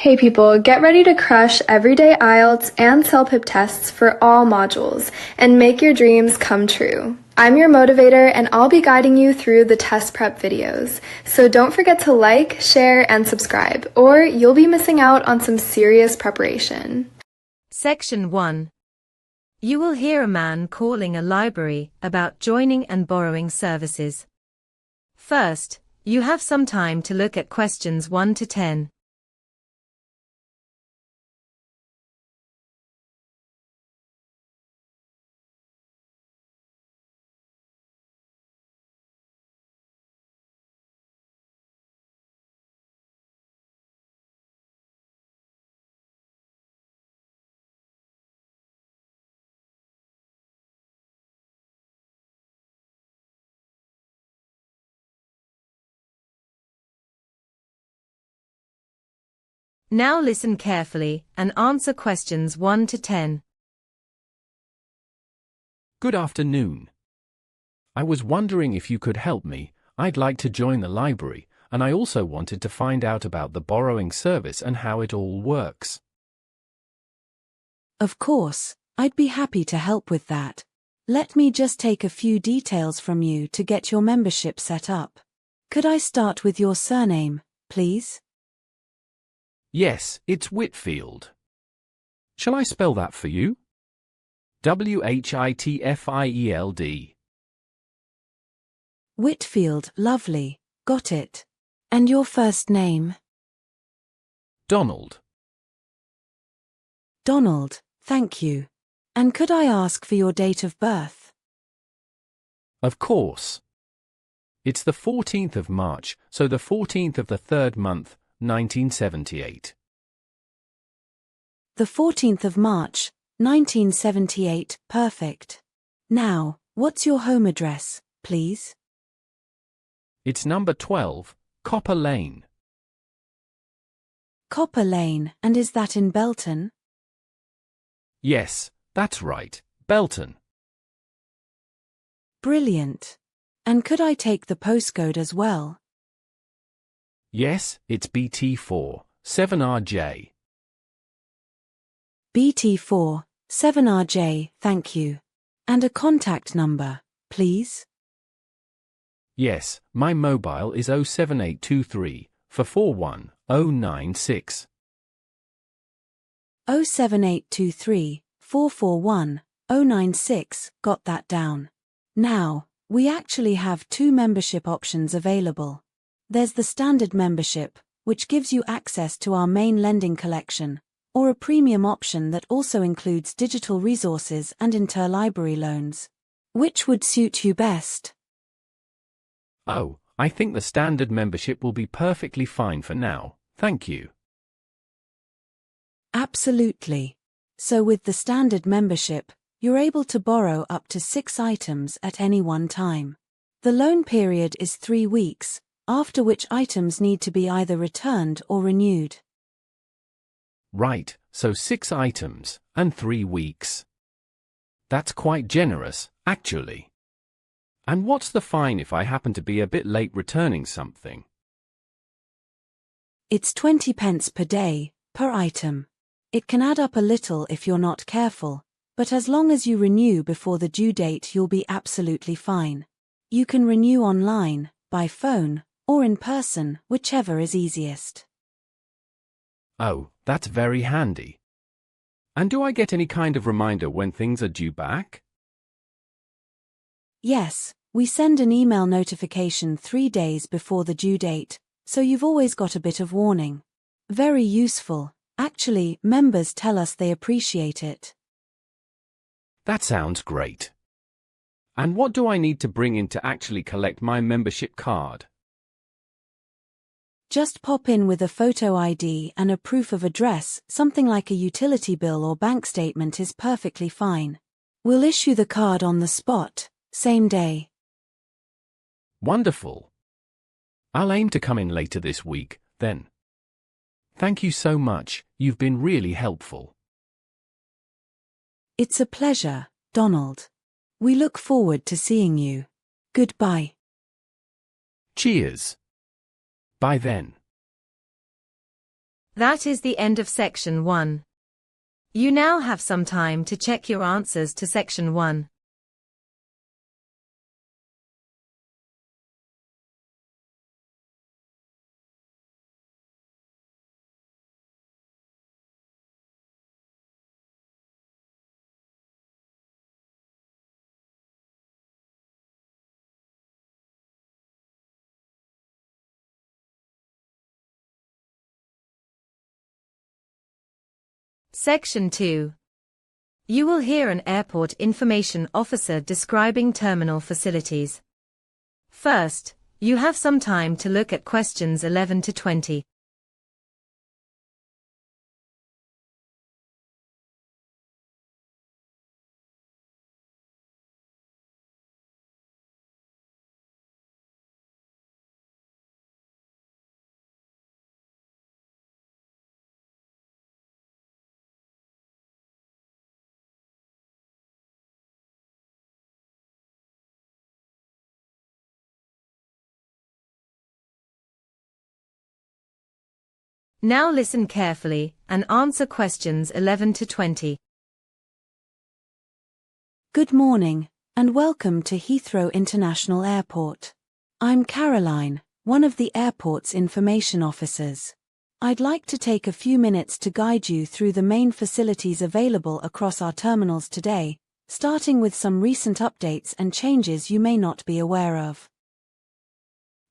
Hey people, get ready to crush everyday IELTS and CELPIP tests for all modules and make your dreams come true. I'm your motivator and I'll be guiding you through the test prep videos. So don't forget to like, share, and subscribe, or you'll be missing out on some serious preparation. Section 1. You will hear a man calling a library about joining and borrowing services. First, you have some time to look at questions 1 to 10. Now listen carefully and answer questions 1 to 10. Good afternoon. I was wondering if you could help me. I'd like to join the library, and I also wanted to find out about the borrowing service and how it all works. Of course, I'd be happy to help with that. Let me just take a few details from you to get your membership set up. Could I start with your surname, please? Yes, it's Whitfield. Shall I spell that for you? Whitfield. Whitfield, lovely, got it. And your first name? Donald. Donald, thank you. And could I ask for your date of birth? Of course. It's the 14th of March, so the 14th of the 3rd month, 1978. The 14th of March, 1978, perfect. Now, what's your home address, please? It's number 12, Copper Lane. Copper Lane, and is that in Belton? Yes, that's right, Belton. Brilliant. And could I take the postcode as well? Yes, it's BT4, 7RJ. BT4, 7RJ, thank you. And a contact number, please? Yes, my mobile is 07823 441 096. 07823 441 096, got that down. Now, we actually have two membership options available. There's the standard membership, which gives you access to our main lending collection, or a premium option that also includes digital resources and interlibrary loans. Which would suit you best? Oh, I think the standard membership will be perfectly fine for now, thank you. Absolutely. So with the standard membership, you're able to borrow up to 6 items at any one time. The loan period is 3 weeks, after which items need to be either returned or renewed. Right, so 6 items, and 3 weeks. That's quite generous, actually. And what's the fine if I happen to be a bit late returning something? It's 20 pence per day, per item. It can add up a little if you're not careful, but as long as you renew before the due date you'll be absolutely fine. You can renew online, by phone, or in person, whichever is easiest. Oh, that's very handy. And do I get any kind of reminder when things are due back? Yes, we send an email notification 3 days before the due date, so you've always got a bit of warning. Very useful. Actually, members tell us they appreciate it. That sounds great. And what do I need to bring in to actually collect my membership card? Just pop in with a photo ID and a proof of address, something like a utility bill or bank statement is perfectly fine. We'll issue the card on the spot, same day. Wonderful. I'll aim to come in later this week, then. Thank you so much, you've been really helpful. It's a pleasure, Donald. We look forward to seeing you. Goodbye. Cheers. Bye then. That is the end of section 1. You now have some time to check your answers to section 1. Section 2. You will hear an airport information officer describing terminal facilities. First, you have some time to look at questions 11 to 20. Now listen carefully and answer questions 11 to 20. Good morning, and welcome to Heathrow International Airport. I'm Caroline, one of the airport's information officers. I'd like to take a few minutes to guide you through the main facilities available across our terminals today, starting with some recent updates and changes you may not be aware of.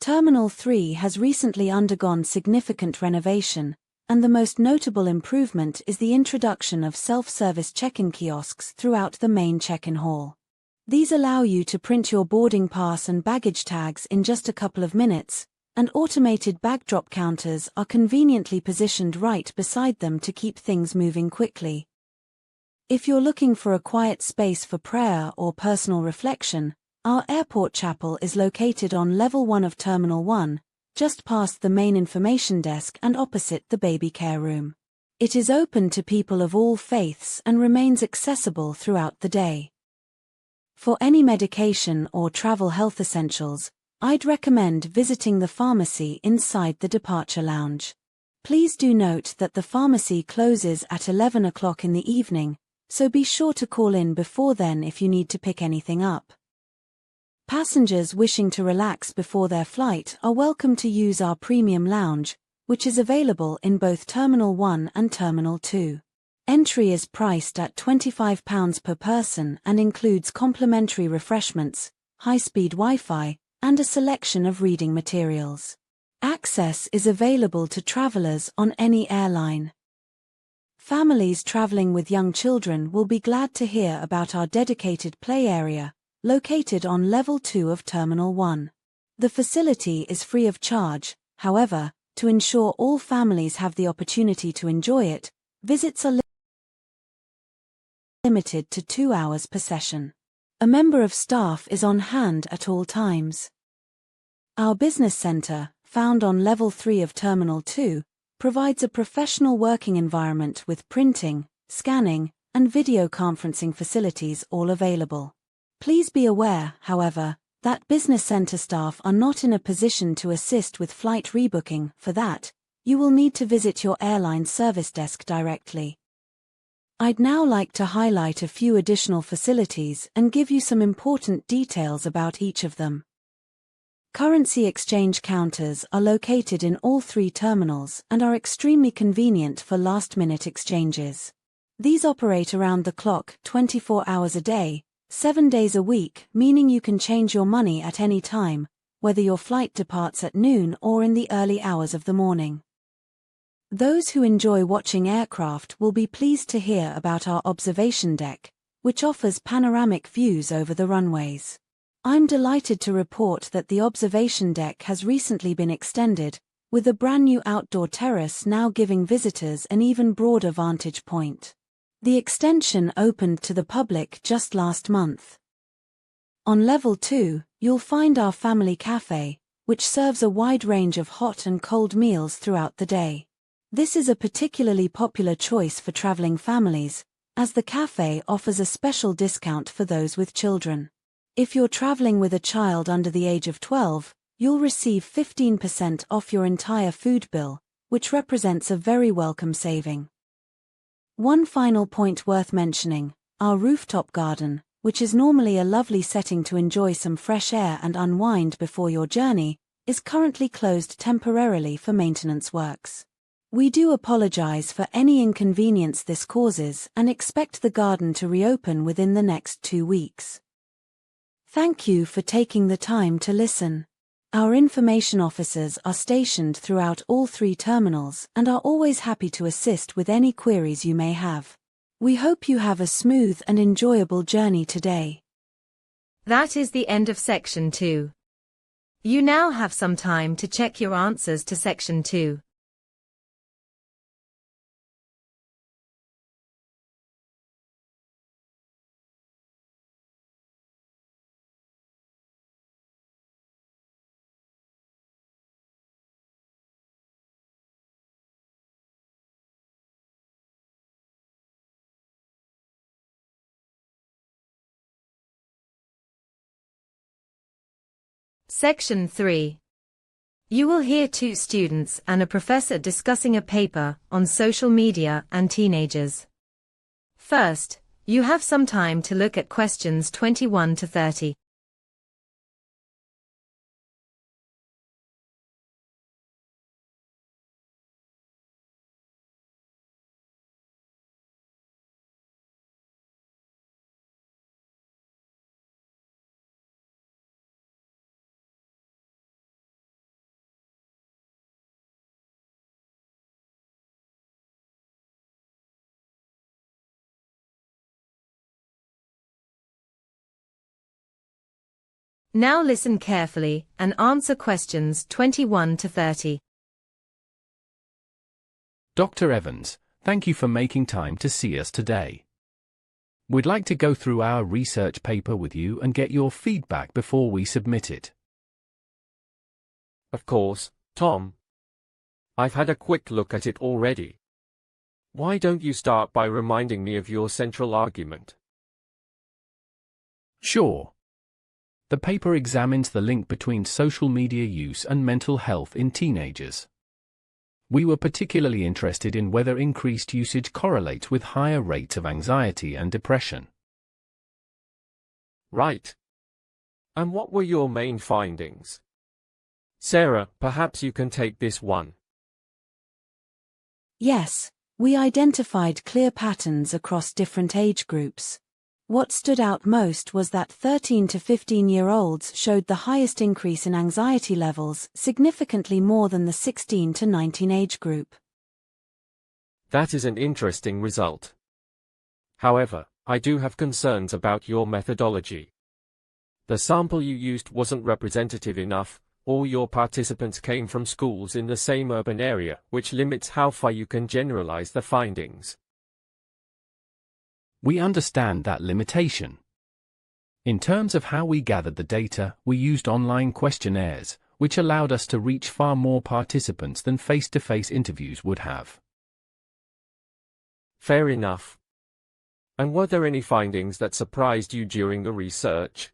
Terminal 3 has recently undergone significant renovation, and the most notable improvement is the introduction of self-service check-in kiosks throughout the main check-in hall. These allow you to print your boarding pass and baggage tags in just a couple of minutes, and automated bag drop counters are conveniently positioned right beside them to keep things moving quickly. If you're looking for a quiet space for prayer or personal reflection, our airport chapel is located on level 1 of Terminal 1, just past the main information desk and opposite the baby care room. It is open to people of all faiths and remains accessible throughout the day. For any medication or travel health essentials, I'd recommend visiting the pharmacy inside the departure lounge. Please do note that the pharmacy closes at 11 o'clock in the evening, so be sure to call in before then if you need to pick anything up. Passengers wishing to relax before their flight are welcome to use our premium lounge, which is available in both Terminal 1 and Terminal 2. Entry is priced at £25 per person and includes complimentary refreshments, high-speed Wi-Fi, and a selection of reading materials. Access is available to travelers on any airline. Families traveling with young children will be glad to hear about our dedicated play area, located on level 2 of Terminal 1. The facility is free of charge, however, to ensure all families have the opportunity to enjoy it, visits are limited to 2 hours per session. A member of staff is on hand at all times. Our business center, found on level 3 of Terminal 2, provides a professional working environment with printing, scanning, and video conferencing facilities all available. Please be aware, however, that business center staff are not in a position to assist with flight rebooking. For that, you will need to visit your airline service desk directly. I'd now like to highlight a few additional facilities and give you some important details about each of them. Currency exchange counters are located in all 3 terminals and are extremely convenient for last-minute exchanges. These operate around the clock 24 hours a day, 7 days a week, meaning you can change your money at any time, whether your flight departs at noon or in the early hours of the morning. Those who enjoy watching aircraft will be pleased to hear about our observation deck, which offers panoramic views over the runways. I'm delighted to report that the observation deck has recently been extended, with a brand new outdoor terrace now giving visitors an even broader vantage point. The extension opened to the public just last month. On level 2, you'll find our family cafe, which serves a wide range of hot and cold meals throughout the day. This is a particularly popular choice for traveling families, as the cafe offers a special discount for those with children. If you're traveling with a child under the age of 12, you'll receive 15% off your entire food bill, which represents a very welcome saving. One final point worth mentioning, our rooftop garden, which is normally a lovely setting to enjoy some fresh air and unwind before your journey, is currently closed temporarily for maintenance works. We do apologize for any inconvenience this causes and expect the garden to reopen within the next 2 weeks. Thank you for taking the time to listen. Our information officers are stationed throughout all 3 terminals and are always happy to assist with any queries you may have. We hope you have a smooth and enjoyable journey today. That is the end of Section 2. You now have some time to check your answers to Section 2. Section 3. You will hear 2 students and a professor discussing a paper on social media and teenagers. First, you have some time to look at questions 21 to 30. Now listen carefully and answer questions 21 to 30. Dr. Evans, thank you for making time to see us today. We'd like to go through our research paper with you and get your feedback before we submit it. Of course, Tom. I've had a quick look at it already. Why don't you start by reminding me of your central argument? Sure. The paper examines the link between social media use and mental health in teenagers. We were particularly interested in whether increased usage correlates with higher rates of anxiety and depression. Right. And what were your main findings? Sarah, perhaps you can take this one. Yes, we identified clear patterns across different age groups. What stood out most was that 13 to 15-year-olds showed the highest increase in anxiety levels, significantly more than the 16 to 19 age group. That is an interesting result. However, I do have concerns about your methodology. The sample you used wasn't representative enough. All your participants came from schools in the same urban area, which limits how far you can generalize the findings. We understand that limitation. In terms of how we gathered the data, we used online questionnaires, which allowed us to reach far more participants than face-to-face interviews would have. Fair enough. And were there any findings that surprised you during the research?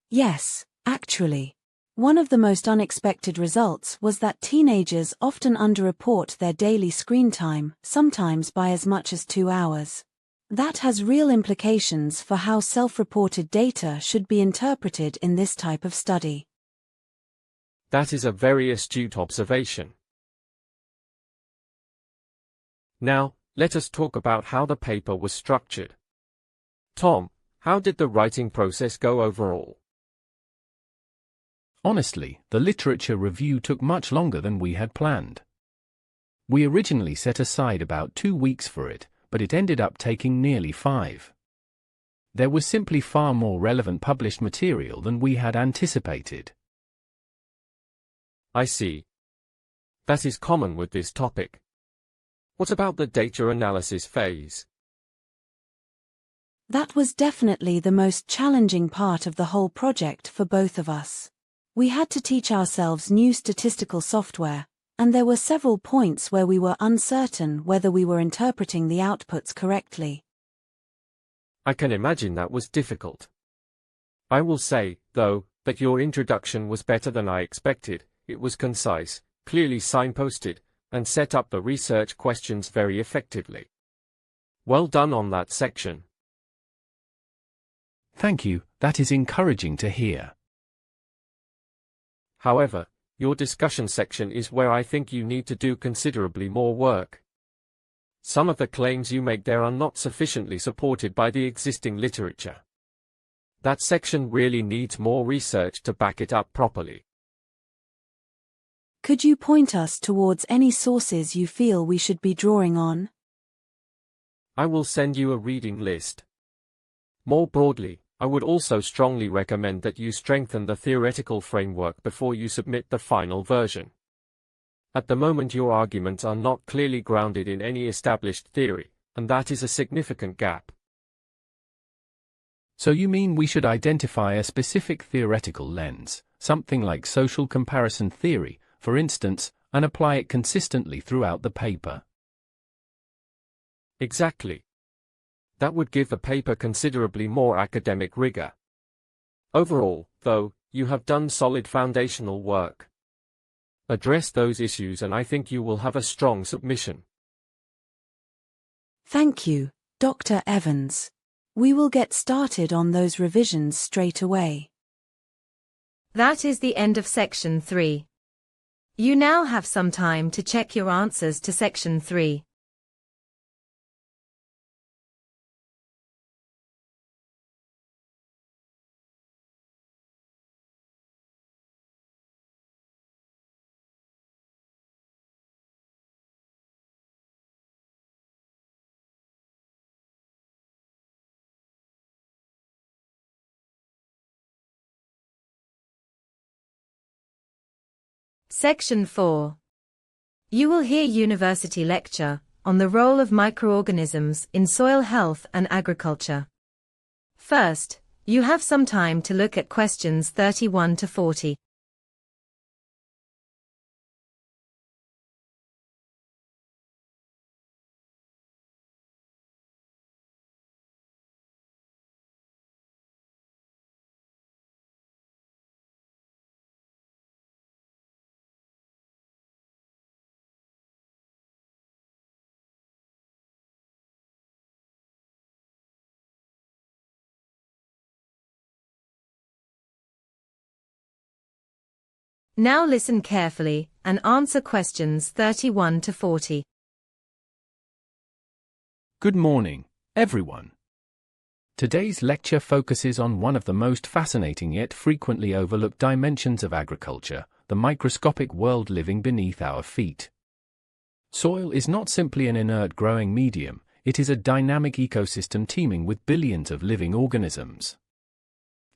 Yes, actually. One of the most unexpected results was that teenagers often underreport their daily screen time, sometimes by as much as 2 hours. That has real implications for how self-reported data should be interpreted in this type of study. That is a very astute observation. Now, let us talk about how the paper was structured. Tom, how did the writing process go overall? Honestly, the literature review took much longer than we had planned. We originally set aside about 2 weeks for it, but it ended up taking nearly 5. There was simply far more relevant published material than we had anticipated. I see. That is common with this topic. What about the data analysis phase? That was definitely the most challenging part of the whole project for both of us. We had to teach ourselves new statistical software, and there were several points where we were uncertain whether we were interpreting the outputs correctly. I can imagine that was difficult. I will say, though, that your introduction was better than I expected. It was concise, clearly signposted, and set up the research questions very effectively. Well done on that section. Thank you, that is encouraging to hear. However, your discussion section is where I think you need to do considerably more work. Some of the claims you make there are not sufficiently supported by the existing literature. That section really needs more research to back it up properly. Could you point us towards any sources you feel we should be drawing on? I will send you a reading list. More broadly, I would also strongly recommend that you strengthen the theoretical framework before you submit the final version. At the moment your arguments are not clearly grounded in any established theory, and that is a significant gap. So you mean we should identify a specific theoretical lens, something like social comparison theory, for instance, and apply it consistently throughout the paper? Exactly. That would give the paper considerably more academic rigor. Overall, though, you have done solid foundational work. Address those issues and I think you will have a strong submission. Thank you, Dr. Evans. We will get started on those revisions straight away. That is the end of section 3. You now have some time to check your answers to section 3. Section 4. You will hear university lecture on the role of microorganisms in soil health and agriculture. First, you have some time to look at questions 31 to 40. Now listen carefully and answer questions 31 to 40. Good morning, everyone. Today's lecture focuses on one of the most fascinating yet frequently overlooked dimensions of agriculture, the microscopic world living beneath our feet. Soil is not simply an inert growing medium, it is a dynamic ecosystem teeming with billions of living organisms.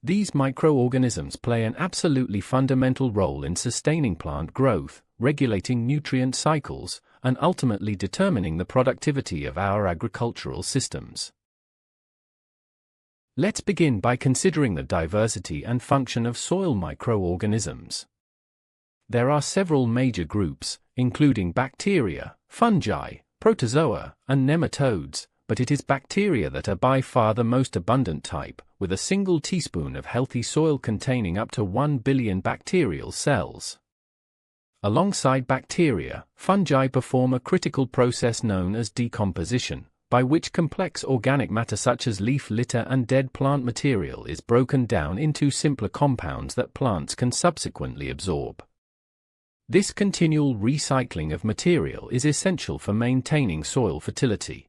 These microorganisms play an absolutely fundamental role in sustaining plant growth, regulating nutrient cycles, and ultimately determining the productivity of our agricultural systems. Let's begin by considering the diversity and function of soil microorganisms. There are several major groups, including bacteria, fungi, protozoa, and nematodes, but it is bacteria that are by far the most abundant type, with a single teaspoon of healthy soil containing up to 1 billion bacterial cells. Alongside bacteria, fungi perform a critical process known as decomposition, by which complex organic matter such as leaf litter and dead plant material is broken down into simpler compounds that plants can subsequently absorb. This continual recycling of material is essential for maintaining soil fertility.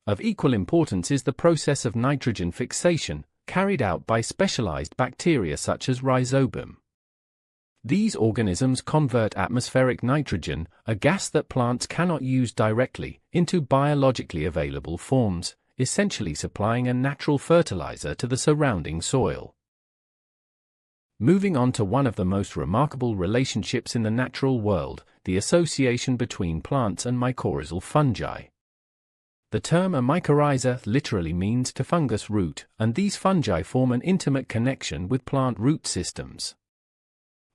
Of equal importance is the process of nitrogen fixation, carried out by specialized bacteria such as rhizobum. These organisms convert atmospheric nitrogen, a gas that plants cannot use directly, into biologically available forms, essentially supplying a natural fertilizer to the surrounding soil. Moving on to one of the most remarkable relationships in the natural world, the association between plants and mycorrhizal fungi. The term a mycorrhiza literally means to fungus root, and these fungi form an intimate connection with plant root systems.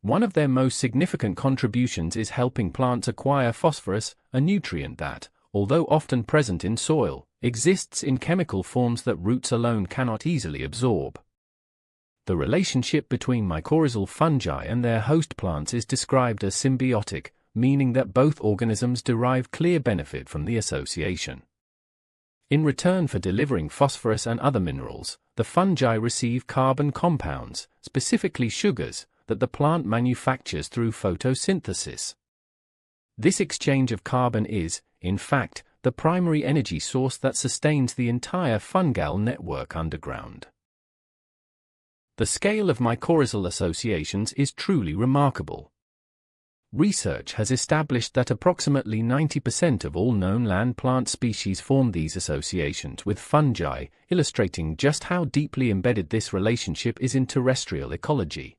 One of their most significant contributions is helping plants acquire phosphorus, a nutrient that, although often present in soil, exists in chemical forms that roots alone cannot easily absorb. The relationship between mycorrhizal fungi and their host plants is described as symbiotic, meaning that both organisms derive clear benefit from the association. In return for delivering phosphorus and other minerals, the fungi receive carbon compounds, specifically sugars, that the plant manufactures through photosynthesis. This exchange of carbon is, in fact, the primary energy source that sustains the entire fungal network underground. The scale of mycorrhizal associations is truly remarkable. Research has established that approximately 90% of all known land plant species form these associations with fungi, illustrating just how deeply embedded this relationship is in terrestrial ecology.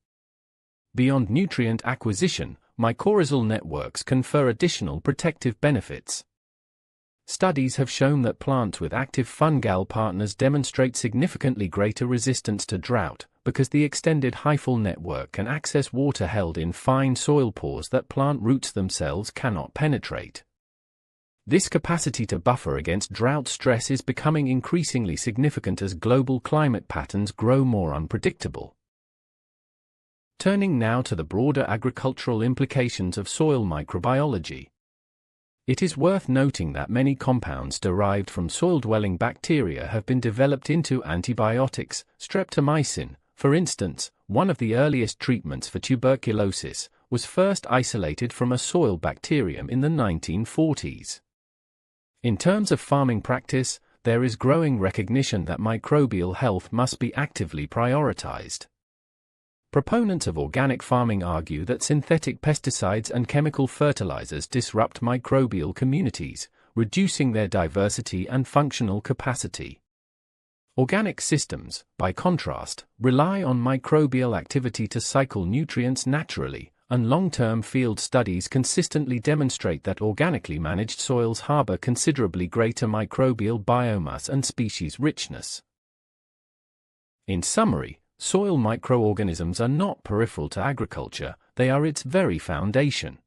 Beyond nutrient acquisition, mycorrhizal networks confer additional protective benefits. Studies have shown that plants with active fungal partners demonstrate significantly greater resistance to drought, because the extended hyphal network can access water held in fine soil pores that plant roots themselves cannot penetrate. This capacity to buffer against drought stress is becoming increasingly significant as global climate patterns grow more unpredictable. Turning now to the broader agricultural implications of soil microbiology. It is worth noting that many compounds derived from soil-dwelling bacteria have been developed into antibiotics. Streptomycin, for instance, one of the earliest treatments for tuberculosis, was first isolated from a soil bacterium in the 1940s. In terms of farming practice, there is growing recognition that microbial health must be actively prioritized. Proponents of organic farming argue that synthetic pesticides and chemical fertilizers disrupt microbial communities, reducing their diversity and functional capacity. Organic systems, by contrast, rely on microbial activity to cycle nutrients naturally, and long-term field studies consistently demonstrate that organically managed soils harbor considerably greater microbial biomass and species richness. In summary, soil microorganisms are not peripheral to agriculture, they are its very foundation.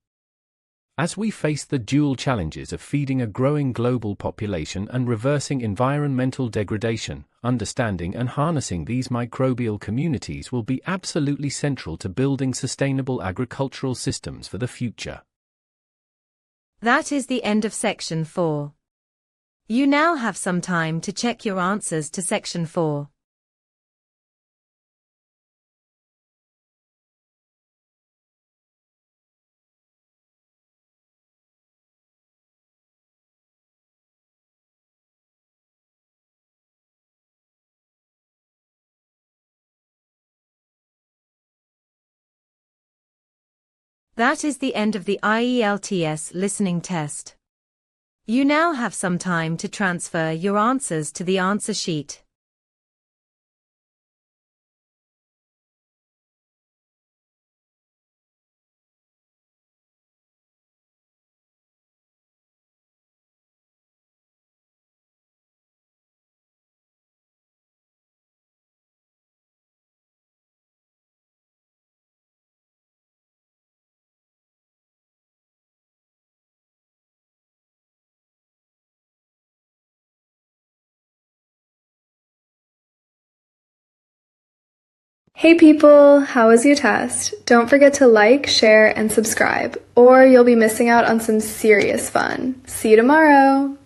As we face the dual challenges of feeding a growing global population and reversing environmental degradation, understanding and harnessing these microbial communities will be absolutely central to building sustainable agricultural systems for the future. That is the end of section 4. You now have some time to check your answers to section 4. That is the end of the IELTS listening test. You now have some time to transfer your answers to the answer sheet. Hey people, how was your test? Don't forget to like, share, and subscribe, or you'll be missing out on some serious fun. See you tomorrow!